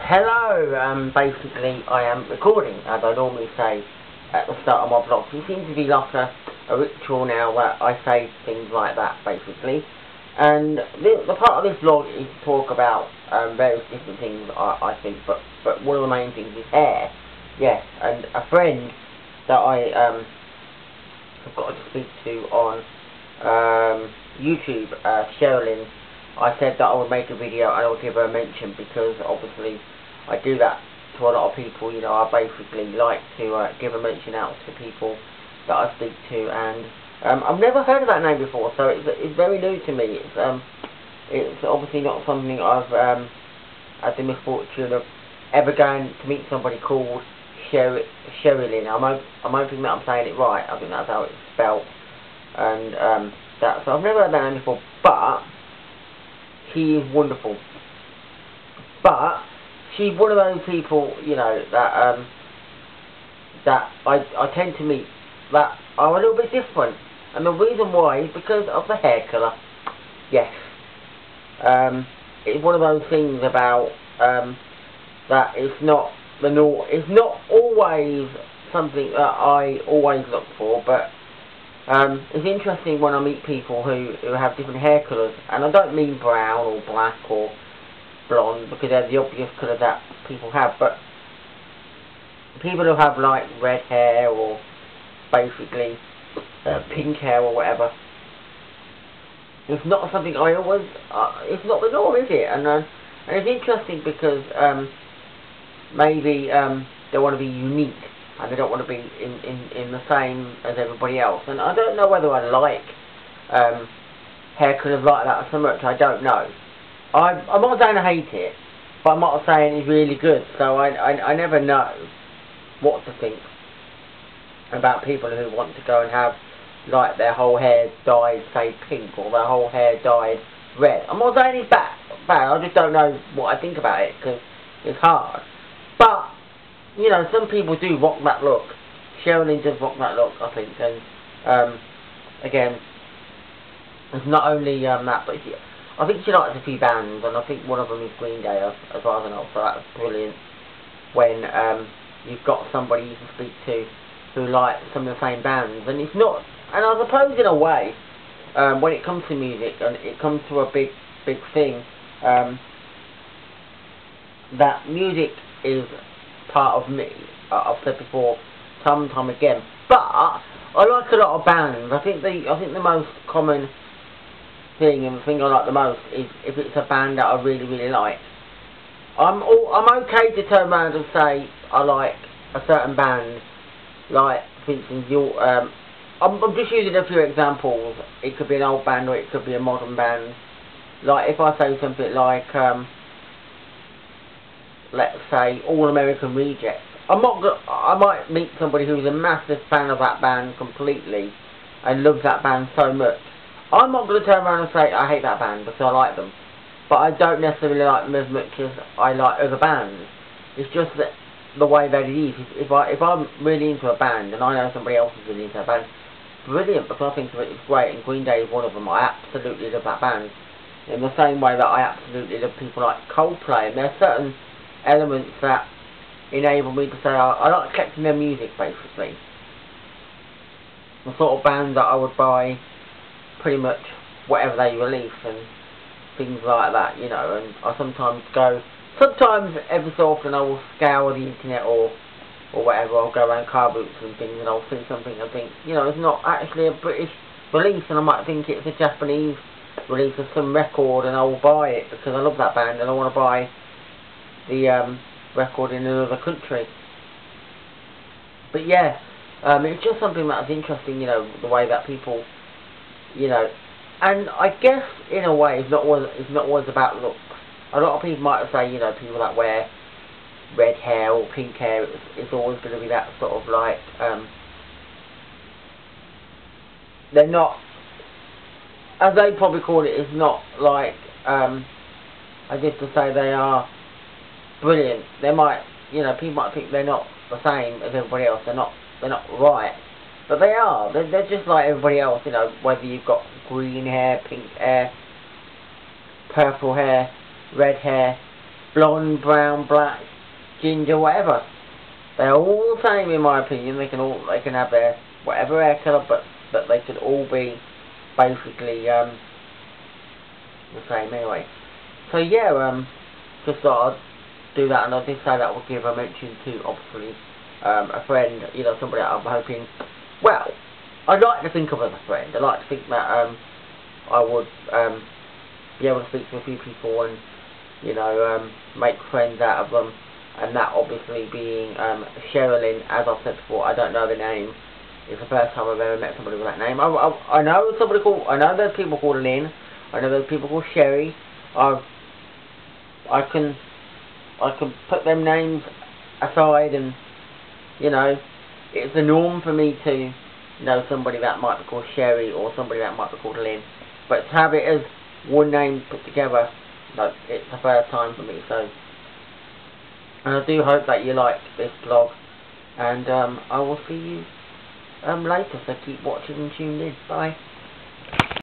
Hello, basically I am recording, as I normally say at the start of my vlogs. It seems to be like a ritual now that I say things like that, basically. And the part of this vlog is to talk about various different things, I think, but one of the main things is hair. Yes, and a friend that I have got to speak to on YouTube, Sherilyn, I said that I would make a video and I would give her a mention, because obviously I do that to a lot of people. You know, I basically like to give a mention out to people that I speak to, and I've never heard of that name before, so it's very new to me. It's obviously not something I've had the misfortune of ever going to meet somebody called Sherilyn. I'm hoping that I'm saying it right. I think that's how it's spelled, and so I've never heard that name before, but she is wonderful. But she's one of those people, you know, that that I tend to meet that are a little bit different, and the reason why is because of the hair colour. Yes, it's one of those things about that it's not the norm. It's not always something that I always look for, but it's interesting when I meet people who have different hair colours, and I don't mean brown or black or blonde, because they're the obvious colour that people have, but people who have like red hair or basically pink hair or whatever. It's not something I always, it's not the norm, is it? And it's interesting because maybe they want to be unique, and they don't want to be in the same as everybody else. And I don't know whether I like hair colours like that so much. I don't know. I'm not saying I hate it, but I'm not saying it's really good. So I never know what to think about people who want to go and have like their whole hair dyed, say, pink, or their whole hair dyed red. I'm not saying it's bad. I just don't know what I think about it, because it's hard. But you know, some people do rock that look. Sherilyn does rock that look, I think. And again, it's not only that, but I think she likes a few bands, and I think one of them is Green Day, as far as I know. So that's brilliant when you've got somebody you can speak to who likes some of the same bands. And it's not, and I suppose in a way, when it comes to music, and it comes to a big thing, that music is part of me. I've said before, time and time again. But I like a lot of bands. I think the most common thing, and the thing I like the most, is if it's a band that I really like. I'm okay to turn around and say I like a certain band. Like, for instance, I'm just using a few examples. It could be an old band, or it could be a modern band. Like if I say something like let's say All American Rejects. I might meet somebody who's a massive fan of that band completely and loves that band so much. I'm not going to turn around and say I hate that band because I like them, but I don't necessarily like them as much as I like other bands. It's just that the way that it is. If I'm really into a band and I know somebody else is really into a band, brilliant, because I think it's great, and Green Day is one of them. I absolutely love that band, in the same way that I absolutely love people like Coldplay. And there are certain elements that enable me to say I like collecting their music, basically. The sort of band that I would buy pretty much whatever they release and things like that, you know. And I sometimes every so often I will scour the internet or whatever. I'll go around car boots and things, and I'll see something and think, you know, it's not actually a British release, and I might think it's a Japanese release of some record, and I will buy it because I love that band and I want to buy the record in another country. But yeah, it's just something that's interesting, you know, the way that people, you know, and I guess in a way it's not always about looks. A lot of people might say, you know, people that wear red hair or pink hair, it's always going to be that sort of like, they're not, as they probably call it, it's not like, I guess to say they are brilliant. They might, you know, people might think they're not the same as everybody else. They're not right, but they are. They're just like everybody else. You know, whether you've got green hair, pink hair, purple hair, red hair, blonde, brown, black, ginger, whatever. They're all the same in my opinion. They can have their whatever hair colour, but they could all be basically the same anyway. So yeah, just thought I'd do that, and I did say that would give a mention to obviously a friend, you know, somebody that I'm hoping. Well, I'd like to think of as a friend. I'd like to think that I would be able to speak to a few people and, you know, make friends out of them. And that obviously being Sherilyn, as I've said before. I don't know the name. It's the first time I've ever met somebody with that name. I know somebody called. I know there's people called Lynn. I know there's people called Sherry. I can put them names aside, and you know, it's the norm for me to know somebody that might be called Sherry or somebody that might be called Lynn. But to have it as one name put together, like, it's the first time for me. So. And I do hope that you like this vlog, and I will see you later, so keep watching and tuned in. Bye.